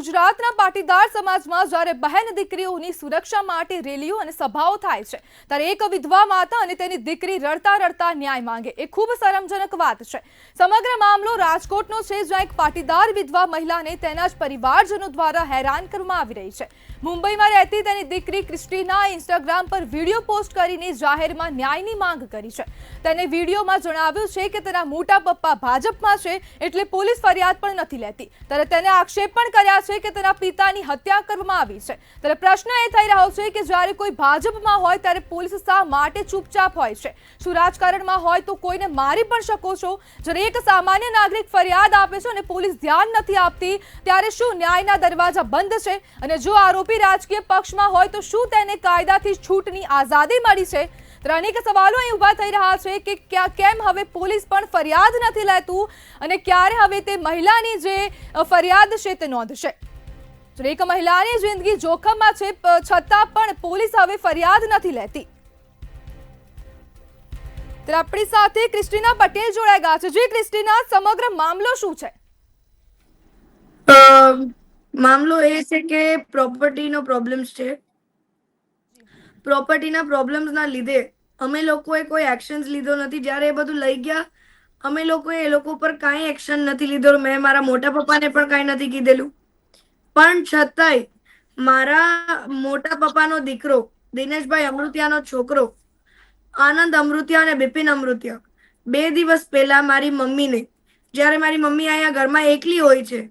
ગુજરાતના પાટીદાર સમાજમાં જ્યારે બહેન દીકરીઓની સુરક્ષા માટે રેલીઓ અને સભાઓ થાય છે ત્યારે એક વિધવા માતા અને તેની દીકરી રડતા રડતા ન્યાય માંગે એ ખૂબ શરમજનક વાત છે। સમગ્ર મામલો રાજકોટનો છે, જ્યાં એક પાટીદાર વિધવા મહિલાને તેના જ પરિવારજનો દ્વારા હેરાન કરવામાં આવી રહી છે। મુંબઈમાં રહેતી તેની દીકરી ક્રિસ્ટીના ઇન્સ્ટાગ્રામ પર વિડીયો પોસ્ટ કરીને જાહેરમાં ન્યાયની માંગ કરી છે। તેને વિડીયોમાં જણાવ્યું છે કે તેના મોટા પપ્પા ભાજપમાં છે એટલે પોલીસ ફરિયાદ પણ નથી લેતી। ત્યારે તેને આક્ષેપ પણ કર્યા છે કે તેના પિતાની હત્યા કરવામાં આવી છે। ત્યારે પ્રશ્ન એ થઈ રહ્યો છે કે જ્યારે કોઈ ભાજપમાં હોય ત્યારે પોલીસ શા માટે ચૂપચાપ હોય છે? શું રાજકારણમાં હોય તો કોઈને મારી પણ શકો છો? જ્યારે એક સામાન્ય નાગરિક ફરિયાદ આપે છે અને પોલીસ ધ્યાન નથી આપતી ત્યારે શું ન્યાયના દરવાજા બંધ છે? અને જો આરોપી રાજકીય પક્ષમાં હોય તો શું તેને કાયદાથી છૂટની આઝાદી મળી છે? ત્યારે અનેક સવાલો અહીં ઊભા થઈ રહ્યા છે કે કેમ હવે પોલીસ પણ ફરિયાદ નથી લેતું અને ક્યારે હવે તે મહિલાની જે ફરિયાદ છે તે નોંધશે? એક મહિલાની જિંદગી જોખમમાં છે છતાં પણ પોલીસ હવે ફરિયાદ નથી લેતી। ત્યારે આપણી સાથે ક્રિસ્ટીના પટેલ જોડાઈ ગયા છે। જી ક્રિસ્ટીના, સમગ્ર મામલો શું છે? મામલો એ છે કે પ્રોપર્ટીનો પ્રોબ્લેમ્સ છે। પ્રોપર્ટીના પ્રોબ્લેમ્સના લીધે અમે લોકોએ કોઈ એક્શન્સ લીધો નથી। જ્યારે એ બધું લઈ ગયા અમે લોકોએ એ લોકો પર કાંઈ એક્શન નથી લીધો। મેં મારા મોટા પપ્પાને પણ કાંઈ નથી કીધેલું, પણ છતાંય મારા મોટા પપ્પાનો દીકરો દિનેશભાઈ અમૃતિયાનો છોકરો આનંદ અમૃતિયા અને બિપિન અમૃતિયા 2 દિવસ પહેલા મારી મમ્મીને, જ્યારે મારી મમ્મી અહીંયા ઘરમાં એકલી હોય છે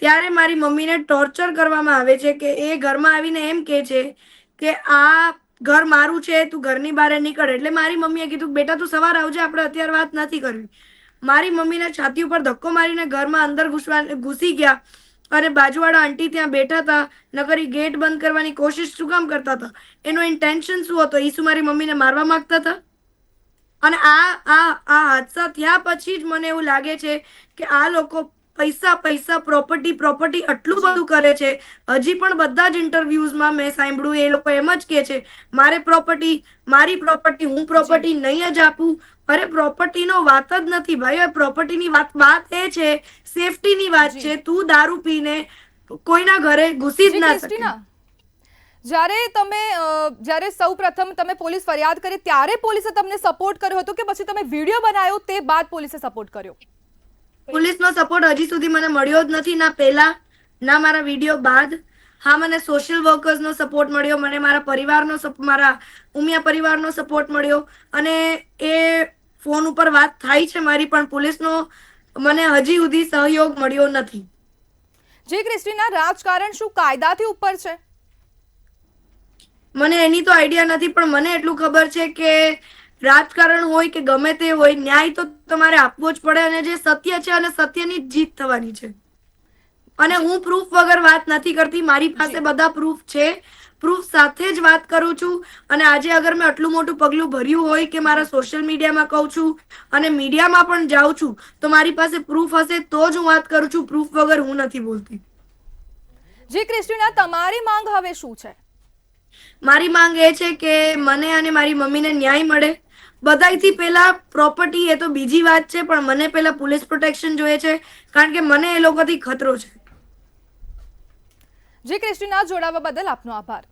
ત્યારે મારી મમ્મીને ટોર્ચર કરવામાં આવે છે કે એ ઘરમાં આવીને એમ કહે છે કે આ ઘર મારું છે, તું ઘરની બહાર નીકળ। એટલે મારી મમ્મીએ કીધું બેટા તું સવારે આવજે, આપણે અત્યારે વાત નથી કરવી। મારી મમ્મીને છાતી ઉપર ધક્કો મારીને ઘરમાં અંદર ઘૂસી ગયા અને બાજુવાળા આંટી ત્યાં બેઠા હતા, નકરી ગેટ બંધ કરવાની કોશિશ શું કામ કરતા હતા? એનો ઇન્ટેન્શન શું હતો? ઈસુ મારી મમ્મીને મારવા માંગતા હતા? અને આ હાદસા થયા પછી જ મને એવું લાગે છે કે આ લોકો પૈસા પ્રોપર્ટી આટલું બધું કરે છે। હજી પણ બધા જ ઇન્ટરવ્યુઝમાં મેં સાંભળ્યું એ લોકો એમ જ કહે છે મારી પ્રોપર્ટી હું પ્રોપર્ટી નહીં જ આપું। અરે પ્રોપર્ટીનો વાત જ નથી ભાઈ, પ્રોપર્ટીની વાત એ છે, સેફટીની વાત છે। તું દારૂ પીને કોઈના ઘરે ઘૂસી જ ના શકે। જ્યારે સૌપ્રથમ તમે પોલીસ ફરિયાદ કરી ત્યારે પોલીસે તમને સપોર્ટ કર્યો હતો કે પછી તમે વિડીયો બનાવ્યો તે બાદ પોલીસે સપોર્ટ કર્યો? પોલીસનો સપોર્ટ હજી સુધી મને મળ્યો જ નથી, ના પહેલા ના મારા વિડીયો બાદ। હા, મને સોશિયલ વર્કર્સનો સપોર્ટ મળ્યો, મને મારા ઉમિયા પરિવારનો સપોર્ટ મળ્યો અને એ ફોન ઉપર વાત થાય છે મારી, પણ પોલીસનો મને હજી સુધી સહયોગ મળ્યો નથી। જી ક્રિસ્ટીના, રાજકારણ શું કાયદાથી ઉપર છે? મને એની તો આઈડિયા નથી, પણ મને એટલું ખબર છે કે રાજકારણ હોય કે ગમે તે હોય, ન્યાય તો તમારે આપવો જ પડે અને જે સત્ય છે અને સત્યની જીત થવાની છે। અને હું પ્રૂફ વગર વાત નથી કરતી, મારી પાસે બધા પ્રૂફ છે, પ્રૂફ સાથે જ વાત કરું છું। અને આજે અગર મેં આટલું મોટું પગલું ભર્યું હોય કે મારા સોશિયલ મીડિયામાં કહું છું અને મીડિયામાં પણ જાઉં છું તો મારી પાસે પ્રૂફ હશે તો જ હું વાત કરું છું, પ્રૂફ વગર હું નથી બોલતી। જી ક્રિસ્ટીના, તમારી માંગ હવે શું છે? મારી માંગ એ છે કે મને અને મારી મમ્મીને ન્યાય મળે। બધાયથી પહેલા પ્રોપર્ટી એ તો બીજી વાત છે, પણ મને પહેલા પોલીસ પ્રોટેક્શન જોઈએ છે, કારણ કે મને એ લોકોથી ખતરો છે। જી ક્રિસ્ટીના, જોડાવા બદલ આપનો આભાર।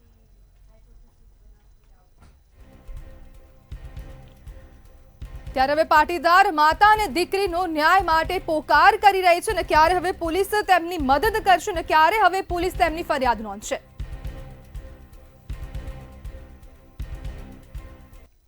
ત્યારે હવે પાટીદાર માતા અને દીકરીનો ન્યાય માટે પોકાર કરી રહી છે અને ક્યારે હવે પોલીસ તેમની મદદ કરશે અને ક્યારે હવે પોલીસ તેમની ફરિયાદ નોંધશે?